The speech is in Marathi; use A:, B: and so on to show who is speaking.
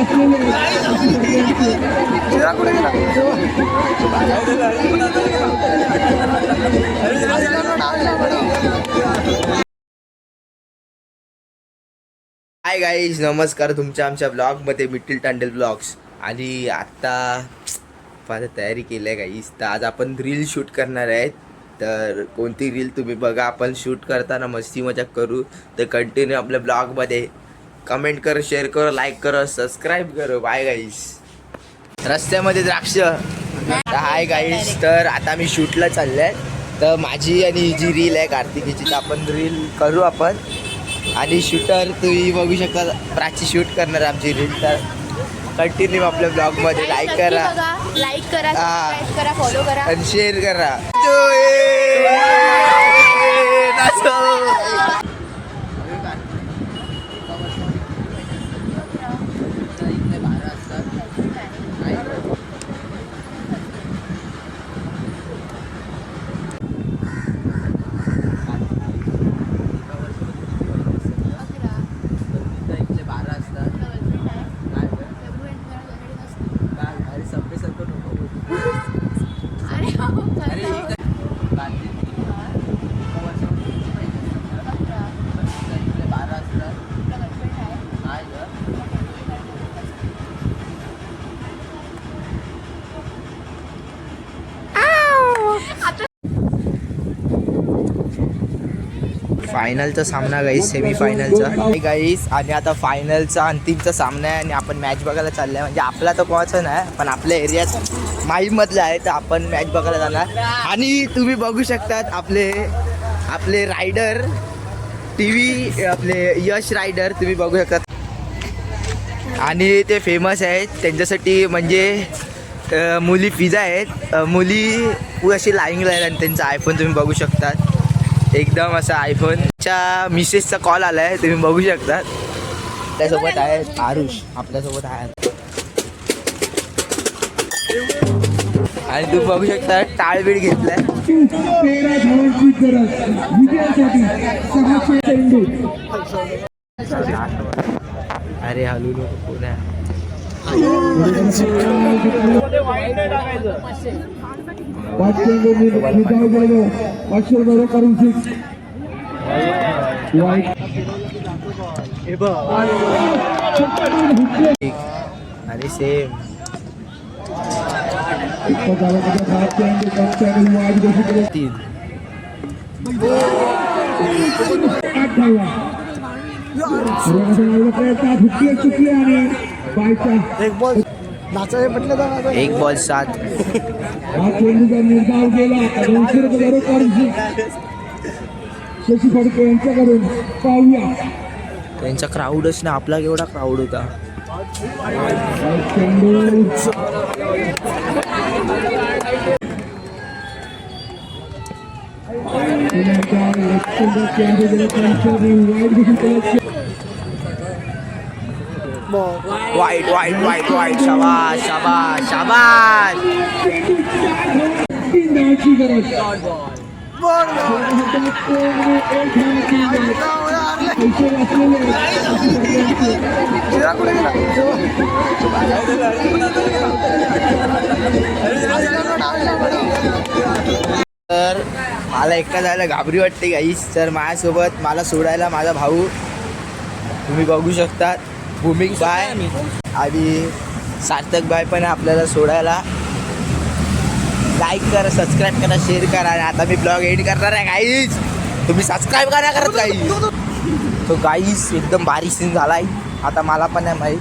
A: हाय गाईज, नमस्कार तुमच्या आमच्या ब्लॉगमध्ये मिट्टिल टांडेल ब्लॉग्स. आणि आता माझं तयारी केली आहे गाईज. तर आज आपण रील शूट करणार आहेत. तर कोणती रील तुम्ही बघा, आपण शूट करताना मस्ती मजाक करू. तर कंटिन्यू आपल्या ब्लॉगमध्ये कमेंट करो, शेअर करो, लाईक करो, सबस्क्राईब करो. Bye guys. रस्त्यामध्ये द्राक्ष. हाय गाईज, तर आता मी शूटला चाललो आहे. तर माझी आणि ही जी रील आहे कार्तिकीची, तर आपण रील करू आपण. आणि शूटर तुम्ही बघू शकता, प्राची शूट करणार आमची रील. तर कंटिन्यू आपल्या ब्लॉगमध्ये लाईक करा,
B: सबस्क्राइब करा, फॉलो करा
A: आणि शेअर करा. फायनलचा सामना गाईस, सेमीफायनलचा गाईस. आणि आता फायनलचा अंतिमचा सामना आहे. आणि आपण मॅच बघायला चाललो आहे. म्हणजे आपला तर कोणाचा नाही, पण आपल्या एरियात माहीमधला आहे. तर आपण मॅच बघायला जाणार. आणि तुम्ही बघू शकतात आपले रायडर TV, आपले यश रायडर तुम्ही बघू शकतात. आणि ते फेमस आहेत त्यांच्यासाठी, म्हणजे मुली पिझ्झा आहेत. मुली अशी लाईनला आहेत. आणि त्यांचा आयफोन तुम्ही बघू शकतात, एकदम असा आयफोनच्या मिसेसचा कॉल आला आहे, तुम्ही बघू शकता. आपल्यासोबत आहे आरुष, आपल्यासोबत आहे. आणि तू बघू शकता टाळबीड घेतलाय. अरे हलू नको, कोण आहे? अरे सेम. एक बॉल 7. त्यांचा क्राऊडच ना, आपला केवढा क्राऊड होता. वाईट वाईट वाईट वाईट. शाबाश शाबाश शाबाश. तर मला एकटा जायला घाबरी वाटते गाईस. तर माझ्यासोबत मला सोडायला माझा भाऊ तुम्ही बघू शकता, भूमिक बाय आणि सार्थक बाय पण आपल्याला सोडायला. लाईक करा, सबस्क्राईब करा, शेअर करा. आणि आता मी ब्लॉग एडिट करणार आहे गाईज, तुम्ही सबस्क्राईब करा करत गाईज. तो गाईज एकदम भारी सीन झाला आहे. आता मला पण नाही माहीत.